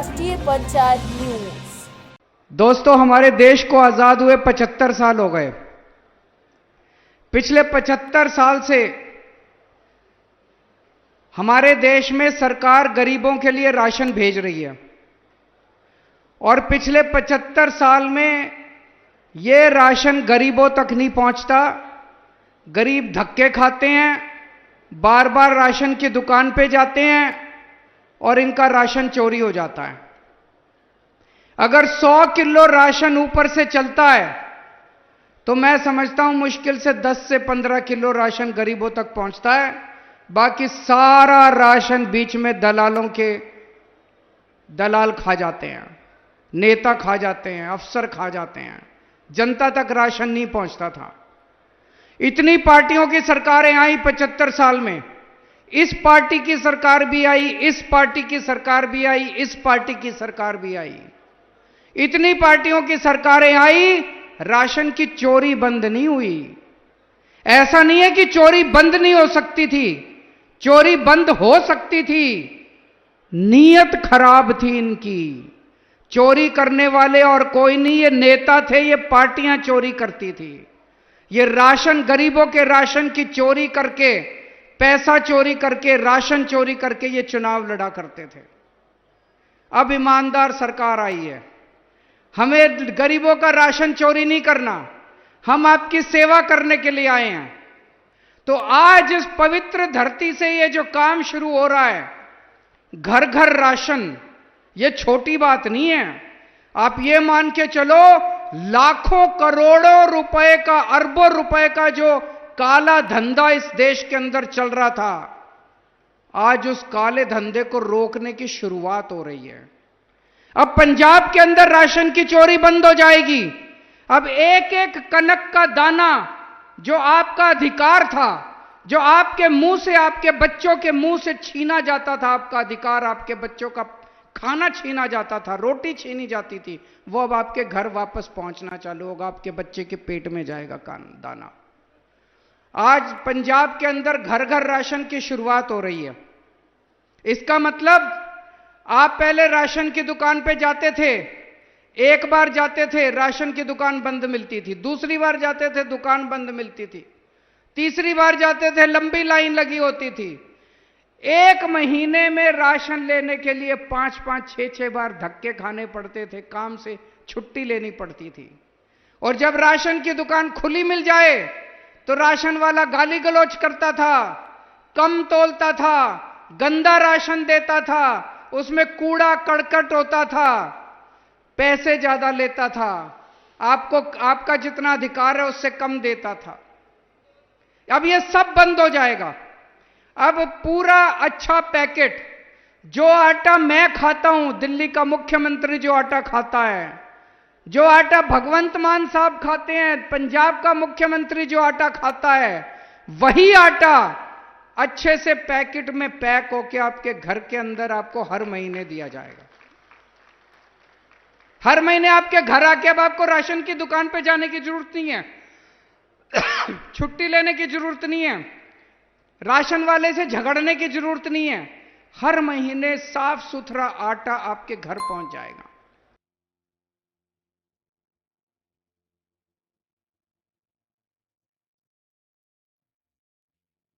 राष्ट्रीय पंचायत न्यूज। दोस्तों, हमारे देश को आजाद हुए 75 साल हो गए। पिछले 75 साल से हमारे देश में सरकार गरीबों के लिए राशन भेज रही है और पिछले 75 साल में यह राशन गरीबों तक नहीं पहुंचता। गरीब धक्के खाते हैं, बार बार राशन की दुकान पे जाते हैं और इनका राशन चोरी हो जाता है। अगर 100 किलो राशन ऊपर से चलता है तो मैं समझता हूं मुश्किल से 10 से 15 किलो राशन गरीबों तक पहुंचता है। बाकी सारा राशन बीच में दलाल खा जाते हैं, नेता खा जाते हैं, अफसर खा जाते हैं। जनता तक राशन नहीं पहुंचता था। इतनी पार्टियों की सरकारें आई 75 साल में। इस पार्टी की सरकार भी आई, इस पार्टी की सरकार भी आई, इस पार्टी की सरकार भी आई। इतनी पार्टियों की सरकारें आई, राशन की चोरी बंद नहीं हुई। ऐसा नहीं है कि चोरी बंद नहीं हो सकती थी, चोरी बंद हो सकती थी। नीयत खराब थी इनकी। चोरी करने वाले और कोई नहीं, ये नेता थे, ये पार्टियां चोरी करती थी। ये राशन, गरीबों के राशन की चोरी करके, पैसा चोरी करके, राशन चोरी करके ये चुनाव लड़ा करते थे। अब ईमानदार सरकार आई है। हमें गरीबों का राशन चोरी नहीं करना, हम आपकी सेवा करने के लिए आए हैं। तो आज इस पवित्र धरती से ये जो काम शुरू हो रहा है, घर घर राशन, ये छोटी बात नहीं है। आप ये मान के चलो, लाखों करोड़ों रुपए का, अरबों रुपए का जो काला धंधा इस देश के अंदर चल रहा था, आज उस काले धंधे को रोकने की शुरुआत हो रही है। अब पंजाब के अंदर राशन की चोरी बंद हो जाएगी। अब एक एक कनक का दाना जो आपका अधिकार था, जो आपके मुंह से, आपके बच्चों के मुंह से छीना जाता था, आपका अधिकार, आपके बच्चों का खाना छीना जाता था, रोटी छीनी जाती थी, वो अब आपके घर वापस पहुंचना चालू होगा, आपके बच्चे के पेट में जाएगा दाना। आज पंजाब के अंदर घर घर राशन की शुरुआत हो रही है। इसका मतलब आप पहले राशन की दुकान पे जाते थे, एक बार जाते थे राशन की दुकान बंद मिलती थी, दूसरी बार जाते थे दुकान बंद मिलती थी, तीसरी बार जाते थे लंबी लाइन लगी होती थी। एक महीने में राशन लेने के लिए 5-5, 6-6 बार धक्के खाने पड़ते थे, काम से छुट्टी लेनी पड़ती थी। और जब राशन की दुकान खुली मिल जाए तो राशन वाला गाली गलौज करता था, कम तोलता था, गंदा राशन देता था, उसमें कूड़ा करकट होता था, पैसे ज्यादा लेता था, आपको आपका जितना अधिकार है उससे कम देता था। अब ये सब बंद हो जाएगा। अब पूरा अच्छा पैकेट, जो आटा मैं खाता हूं, दिल्ली का मुख्यमंत्री जो आटा खाता है, जो आटा भगवंत मान साहब खाते हैं, पंजाब का मुख्यमंत्री जो आटा खाता है, वही आटा अच्छे से पैकेट में पैक होके आपके घर के अंदर आपको हर महीने दिया जाएगा। हर महीने आपके घर आके अब आपको राशन की दुकान पे जाने की जरूरत नहीं है, छुट्टी लेने की जरूरत नहीं है, राशन वाले से झगड़ने की जरूरत नहीं है। हर महीने साफ सुथरा आटा आपके घर पहुंच जाएगा।